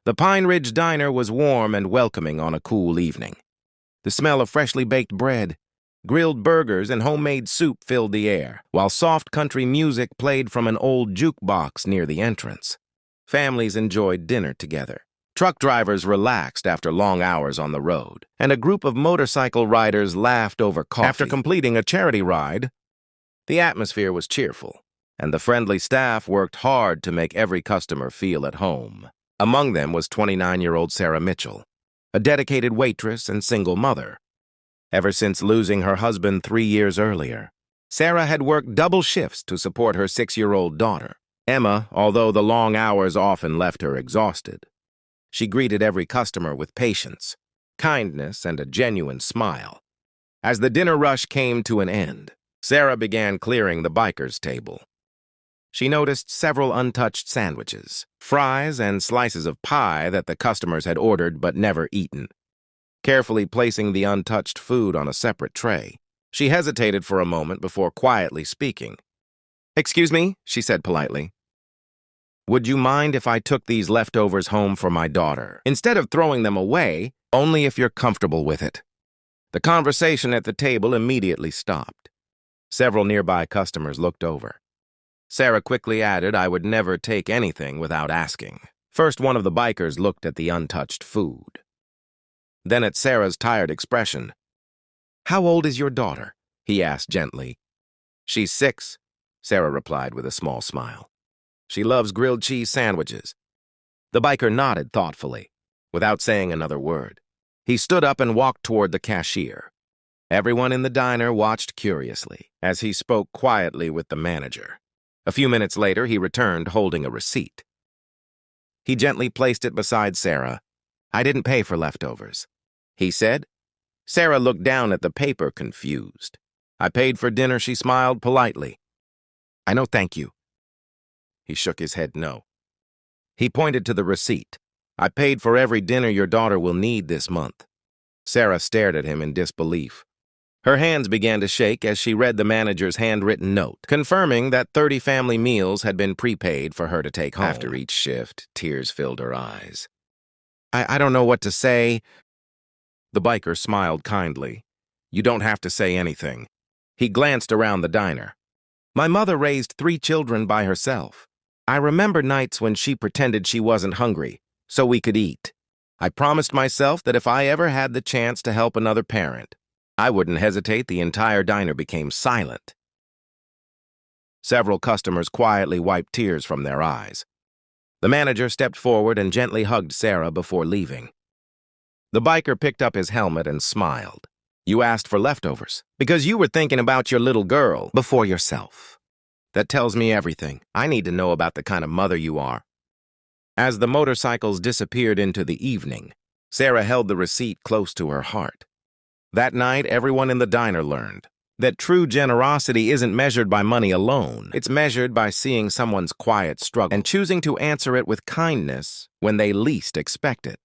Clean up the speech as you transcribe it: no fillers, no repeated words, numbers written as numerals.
The Pine Ridge Diner was warm and welcoming on a cool evening. The smell of freshly baked bread, grilled burgers, and homemade soup filled the air, while soft country music played from an old jukebox near the entrance. Families enjoyed dinner together. Truck drivers relaxed after long hours on the road, and a group of motorcycle riders laughed over coffee. After completing a charity ride, the atmosphere was cheerful, and the friendly staff worked hard to make every customer feel at home. Among them was 29-year-old Sarah Mitchell, a dedicated waitress and single mother. Ever since losing her husband 3 years earlier, Sarah had worked double shifts to support her 6-year-old daughter, Emma, although the long hours often left her exhausted. She greeted every customer with patience, kindness, and a genuine smile. As the dinner rush came to an end, Sarah began clearing the bikers' table. She noticed several untouched sandwiches, fries, and slices of pie that the customers had ordered but never eaten. Carefully placing the untouched food on a separate tray, she hesitated for a moment before quietly speaking. "Excuse me," she said politely. "Would you mind if I took these leftovers home for my daughter? Instead of throwing them away, only if you're comfortable with it." The conversation at the table immediately stopped. Several nearby customers looked over. Sarah quickly added, "I would never take anything without asking." First, one of the bikers looked at the untouched food. Then at Sarah's tired expression. "How old is your daughter?" he asked gently. "She's 6, Sarah replied with a small smile. "She loves grilled cheese sandwiches." The biker nodded thoughtfully, without saying another word. He stood up and walked toward the cashier. Everyone in the diner watched curiously as he spoke quietly with the manager. A few minutes later, he returned holding a receipt. He gently placed it beside Sarah. "I didn't pay for leftovers," he said. Sarah looked down at the paper, confused. "I paid for dinner," she smiled politely. "I know, thank you." He shook his head no. He pointed to the receipt. "I paid for every dinner your daughter will need this month." Sarah stared at him in disbelief. Her hands began to shake as she read the manager's handwritten note, confirming that 30 family meals had been prepaid for her to take home. After each shift, tears filled her eyes. I don't know what to say." The biker smiled kindly. "You don't have to say anything." He glanced around the diner. "My mother raised 3 children by herself. I remember nights when she pretended she wasn't hungry, so we could eat. I promised myself that if I ever had the chance to help another parent, I wouldn't hesitate." The entire diner became silent. Several customers quietly wiped tears from their eyes. The manager stepped forward and gently hugged Sarah before leaving. The biker picked up his helmet and smiled. "You asked for leftovers because you were thinking about your little girl before yourself. That tells me everything. I need to know about the kind of mother you are." As the motorcycles disappeared into the evening, Sarah held the receipt close to her heart. That night, everyone in the diner learned that true generosity isn't measured by money alone. It's measured by seeing someone's quiet struggle and choosing to answer it with kindness when they least expect it.